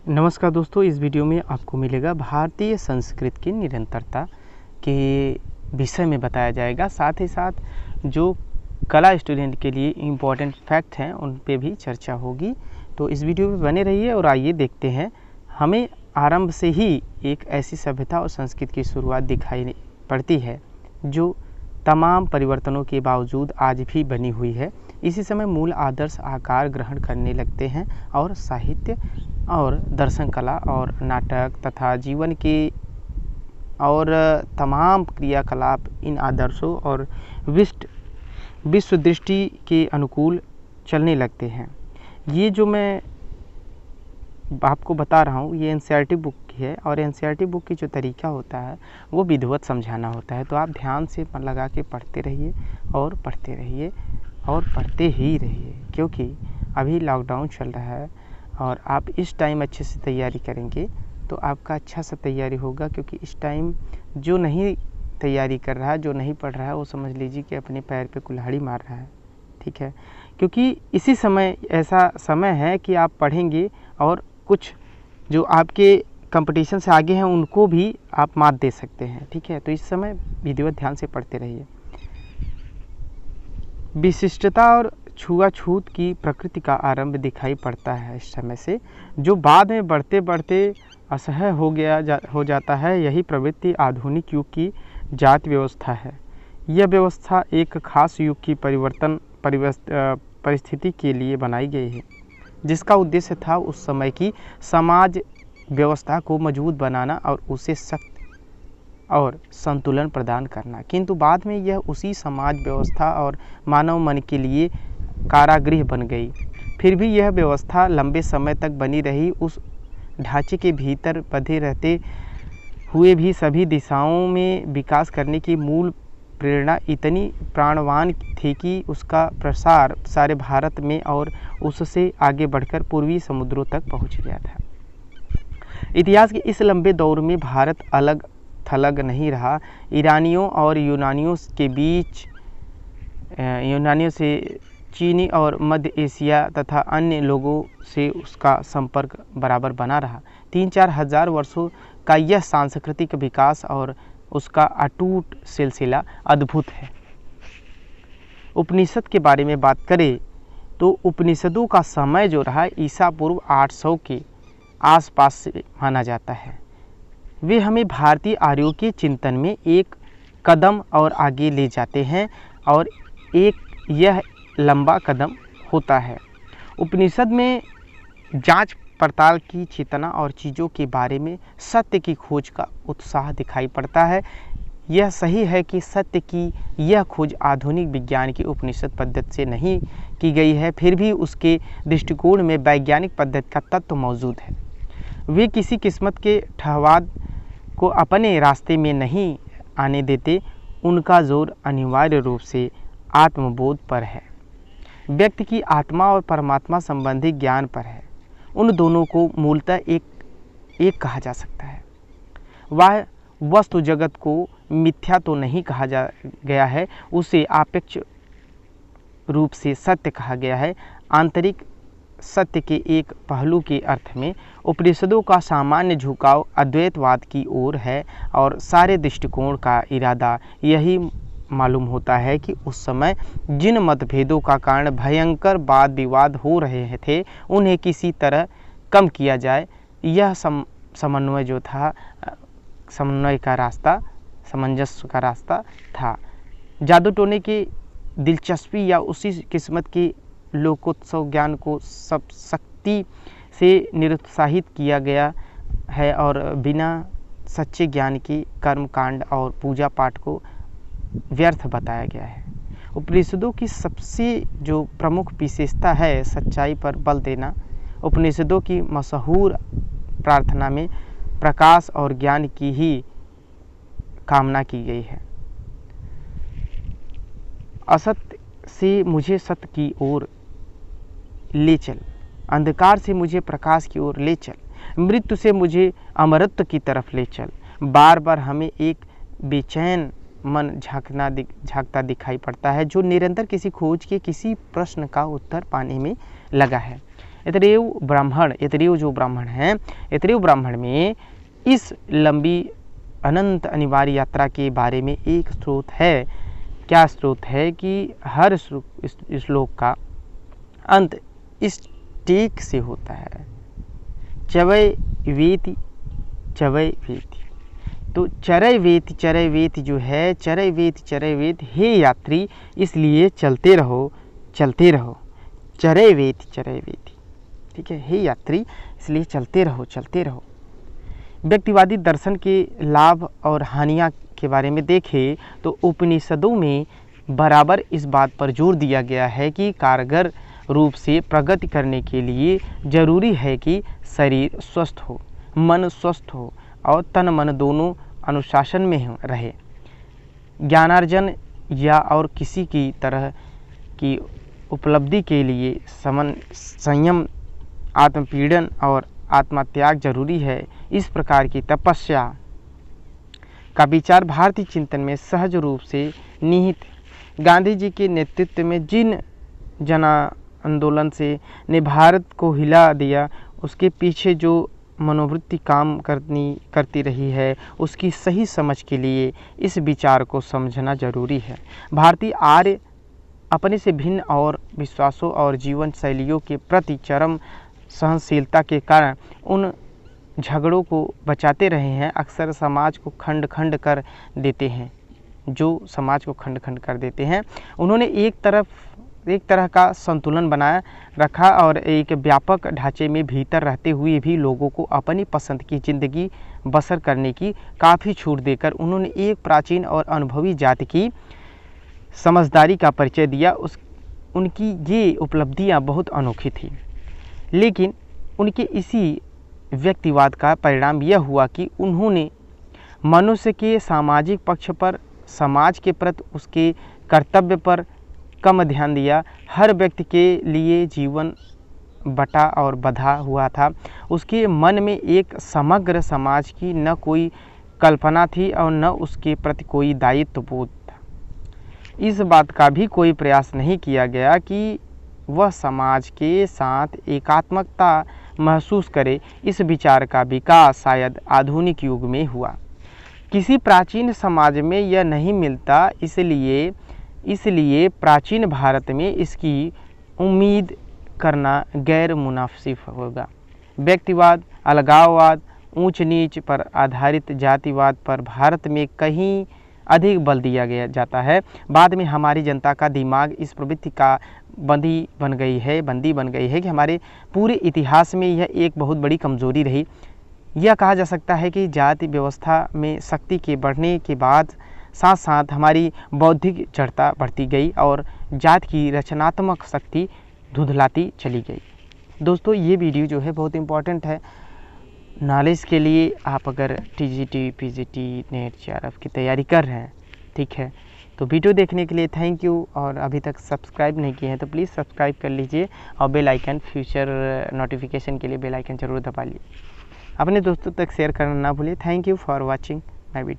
नमस्कार दोस्तों, इस वीडियो में आपको मिलेगा भारतीय संस्कृत की निरंतरता के विषय में बताया जाएगा। साथ ही साथ जो कला स्टूडेंट के लिए इम्पोर्टेंट फैक्ट हैं उन पे भी चर्चा होगी। तो इस वीडियो में बने रहिए और आइए देखते हैं। हमें आरंभ से ही एक ऐसी सभ्यता और संस्कृति की शुरुआत दिखाई पड़ती है जो तमाम परिवर्तनों के बावजूद आज भी बनी हुई है। इसी समय मूल आदर्श आकार ग्रहण करने लगते हैं और साहित्य और दर्शन कला और नाटक तथा जीवन के और तमाम क्रियाकलाप इन आदर्शों और विश्व दृष्टि के अनुकूल चलने लगते हैं। ये जो मैं आपको बता रहा हूँ ये एनसीईआरटी बुक की है और एनसीईआरटी बुक की जो तरीका होता है वो विधिवत समझाना होता है। तो आप ध्यान से मन लगा के पढ़ते रहिए और पढ़ते रहिए और पढ़ते ही रहिए, क्योंकि अभी लॉकडाउन चल रहा है और आप इस टाइम अच्छे से तैयारी करेंगे तो आपका अच्छा सा तैयारी होगा। क्योंकि इस टाइम जो नहीं तैयारी कर रहा है, जो नहीं पढ़ रहा है, वो समझ लीजिए कि अपने पैर पे कुल्हाड़ी मार रहा है। ठीक है, क्योंकि इसी समय ऐसा समय है कि आप पढ़ेंगे और कुछ जो आपके कंपटीशन से आगे हैं उनको भी आप मात दे सकते हैं। ठीक है, तो इस समय विधिवत ध्यान से पढ़ते रहिए। विशिष्टता और छुआछूत की प्रकृति का आरंभ दिखाई पड़ता है इस समय से, जो बाद में बढ़ते बढ़ते असह्य हो जाता है। यही प्रवृत्ति आधुनिक युग की जाति व्यवस्था है। यह व्यवस्था एक खास युग की परिस्थिति के लिए बनाई गई है, जिसका उद्देश्य था उस समय की समाज व्यवस्था को मजबूत बनाना और उसे सख्त और संतुलन प्रदान करना। किंतु बाद में यह उसी समाज व्यवस्था और मानव मन के लिए कारागृह बन गई। फिर भी यह व्यवस्था लंबे समय तक बनी रही। उस ढांचे के भीतर बंधे रहते हुए भी सभी दिशाओं में विकास करने की मूल प्रेरणा इतनी प्राणवान थी कि उसका प्रसार सारे भारत में और उससे आगे बढ़कर पूर्वी समुद्रों तक पहुंच गया था। इतिहास के इस लंबे दौर में भारत अलग थलग नहीं रहा। ईरानियों और यूनानियों से चीनी और मध्य एशिया तथा अन्य लोगों से उसका संपर्क बराबर बना रहा। 3-4 हज़ार वर्षों का यह सांस्कृतिक विकास और उसका अटूट सिलसिला अद्भुत है। उपनिषद के बारे में बात करें तो उपनिषदों का समय जो रहा ईसा पूर्व 800 के आसपास से माना जाता है। वे हमें भारतीय आर्यों के चिंतन में एक कदम और आगे ले जाते हैं और यह लंबा कदम होता है। उपनिषद में जांच पड़ताल की चेतना और चीज़ों के बारे में सत्य की खोज का उत्साह दिखाई पड़ता है। यह सही है कि सत्य की यह खोज आधुनिक विज्ञान की उपनिषद पद्धति से नहीं की गई है, फिर भी उसके दृष्टिकोण में वैज्ञानिक पद्धति का तत्व मौजूद है। वे किसी किस्मत के ठहवाद को अपने रास्ते में नहीं आने देते। उनका जोर अनिवार्य रूप से आत्मबोध पर है, व्यक्ति की आत्मा और परमात्मा संबंधी ज्ञान पर है। उन दोनों को मूलतः एक कहा जा सकता है। वह वस्तु जगत को मिथ्या तो नहीं कहा गया है, उसे आपेक्ष रूप से सत्य कहा गया है। आंतरिक सत्य के एक पहलू के अर्थ में उपनिषदों का सामान्य झुकाव अद्वैतवाद की ओर है और सारे दृष्टिकोण का इरादा यही मालूम होता है कि उस समय जिन मतभेदों का कारण भयंकर वाद विवाद हो रहे थे उन्हें किसी तरह कम किया जाए। यह समन्वय जो था, समन्वय का रास्ता, सामंजस्य का रास्ता था। जादू टोने की दिलचस्पी या उसी किस्मत की लोकोत्सव ज्ञान को सब शक्ति से निरुत्साहित किया गया है और बिना सच्चे ज्ञान की कर्म कांड और पूजा पाठ को व्यर्थ बताया गया है। उपनिषदों की सबसे जो प्रमुख विशेषता है सच्चाई पर बल देना। उपनिषदों की मशहूर प्रार्थना में प्रकाश और ज्ञान की ही कामना की गई है। असत्य से मुझे सत्य की ओर ले चल, अंधकार से मुझे प्रकाश की ओर ले चल, मृत्यु से मुझे अमरत्व की तरफ ले चल। बार बार हमें एक बेचैन मन झांकता दिखाई पड़ता है जो निरंतर किसी खोज के किसी प्रश्न का उत्तर पाने में लगा है। ऐतरेय जो ब्राह्मण हैं, ऐतरेय ब्राह्मण में इस लंबी अनंत अनिवार्य यात्रा के बारे में एक स्रोत है। क्या स्रोत है कि हर श्लोक का अंत इस टेक से होता है, चवय वेति चवय वेति। तो चरय वेति जो है, चरय वेति हे यात्री इसलिए चलते रहो, चरय वेति, ठीक है, हे यात्री इसलिए चलते रहो। व्यक्तिवादी दर्शन के लाभ और हानियाँ के बारे में देखें तो उपनिषदों में बराबर इस बात पर जोर दिया गया है कि कारगर रूप से प्रगति करने के लिए जरूरी है कि शरीर स्वस्थ हो, मन स्वस्थ हो और तन मन दोनों अनुशासन में रहे। ज्ञानार्जन या और किसी की तरह की उपलब्धि के लिए संयम, आत्मपीड़न और आत्मत्याग जरूरी है। इस प्रकार की तपस्या का विचार भारतीय चिंतन में सहज रूप से निहित है। गांधी जी के नेतृत्व में जिन जन आंदोलन ने भारत को हिला दिया, उसके पीछे जो मनोवृत्ति काम करती रही है, उसकी सही समझ के लिए इस विचार को समझना जरूरी है। भारतीय आर्य अपने से भिन्न और विश्वासों और जीवन शैलियों के प्रति चरम सहनशीलता के कारण उन झगड़ों को बचाते रहे हैं। अक्सर समाज को खंड खंड कर देते हैं, उन्होंने एक तरह का संतुलन बनाए रखा और एक व्यापक ढांचे में भीतर रहते हुए भी लोगों को अपनी पसंद की ज़िंदगी बसर करने की काफ़ी छूट देकर उन्होंने एक प्राचीन और अनुभवी जाति की समझदारी का परिचय दिया। उनकी ये उपलब्धियां बहुत अनोखी थी, लेकिन उनके इसी व्यक्तिवाद का परिणाम यह हुआ कि उन्होंने मनुष्य के सामाजिक पक्ष पर, समाज के प्रति उसके कर्तव्य पर कम ध्यान दिया। हर व्यक्ति के लिए जीवन बटा और बंधा हुआ था। उसके मन में एक समग्र समाज की न कोई कल्पना थी और न उसके प्रति कोई दायित्व बोध था। इस बात का भी कोई प्रयास नहीं किया गया कि वह समाज के साथ एकात्मकता महसूस करे। इस विचार का विकास शायद आधुनिक युग में हुआ। किसी प्राचीन समाज में यह नहीं मिलता, इसलिए प्राचीन भारत में इसकी उम्मीद करना गैर मुनासिब होगा। व्यक्तिवाद, अलगाववाद, ऊंच नीच पर आधारित जातिवाद पर भारत में कहीं अधिक बल दिया जाता है। बाद में हमारी जनता का दिमाग इस प्रवृत्ति का बंदी बन गई है कि हमारे पूरे इतिहास में यह एक बहुत बड़ी कमजोरी रही। यह कहा जा सकता है कि जाति व्यवस्था में शक्ति के बढ़ने के बाद साथ साथ हमारी बौद्धिक जड़ता बढ़ती गई और जाति की रचनात्मक शक्ति धुंधलाती चली गई। दोस्तों, ये वीडियो जो है बहुत इम्पोर्टेंट है नॉलेज के लिए। आप अगर टीजीटी, पीजीटी, नेट, जेआरएफ की तैयारी कर रहे हैं, ठीक है, तो वीडियो देखने के लिए थैंक यू। और अभी तक सब्सक्राइब नहीं किए हैं तो प्लीज़ सब्सक्राइब कर लीजिए और बेल आइकन, फ्यूचर नोटिफिकेशन के लिए बेल आइकन जरूर दबा लीजिए। अपने दोस्तों तक शेयर करना ना भूलिए। Thank you for watching my video.